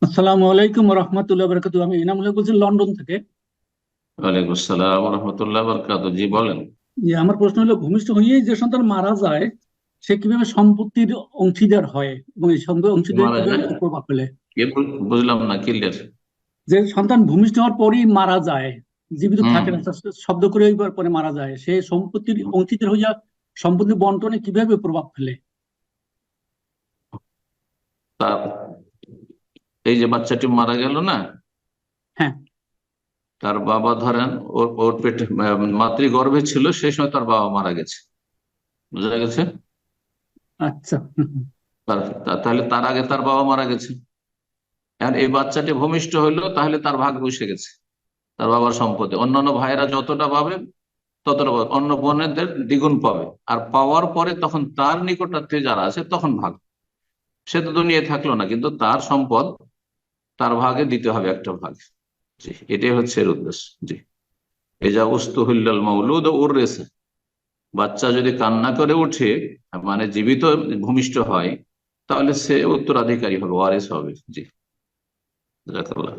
আসসালামু আলাইকুম রহমতুল্লাহ বরকাতু। আমি ইনামুল্লাহ বলছি লন্ডন থেকে। ওয়ালাইকুম আসসালাম রহমতুল্লাহ বরকাত। জি বলেন। যে আমার প্রশ্ন হলো, ভূমিষ্ঠ হয়েই যে সন্তান মারা যায় সে কিভাবে সম্পত্তির অংশীদার হয় এবং এই কি অংশীদার মারা কিভাবে যায়? প্রভাব ফেলে? কি বুঝলাম না, ক্লিয়ার। যে সন্তান ভূমিষ্ঠ হওয়ার পরই মারা যায়, জীবিত হুম। থাকে না, শব্দ করে পরে মারা যায়, সে সম্পত্তির অংশীদার হইয়া সম্পত্তি বন্টনে কিভাবে প্রভাব ফেলে? তার এই যে বাচ্চাটি মারা গেল না, হ্যাঁ। তার বাবা ধরেন ওর ওর পেটে মাতৃগর্ভে ছিল, সেই সময় তার বাবা মারা গেছে। বুঝা গেছে? আচ্ছা। তাহলে তার আগে তার বাবা মারা গেছে। আর এই বাচ্চাটি ভূমিষ্ঠ হইলো, তাহলে তার ভাগ বসে গেছে। তার বাবার সম্পত্তি অন্যান্য ভাইয়েরা যতটা পাবে ততটা পাবে, অন্য বোনেদের দ্বিগুণ পাবে। আর পাওয়ার পরে তখন তার নিকটাত্মীয় যারা আছে তখন ভাগ। সে তো দুনিয়ায় থাকলো না, কিন্তু তার সম্পদ তার ভাগে দিতে হবে একটা ভাগ। জি, এটাই হচ্ছে এর উদ্দেশ্য। জি। এজা উস্তুহিল্লাল মাউলুদ ওর রেসে, বাচ্চা যদি কান্না করে উঠে, মানে জীবিত ভূমিষ্ঠ হয়, তাহলে সে উত্তরাধিকারী হবে, ওয়ারিস হবে। জি। জাযাকাল্লাহ।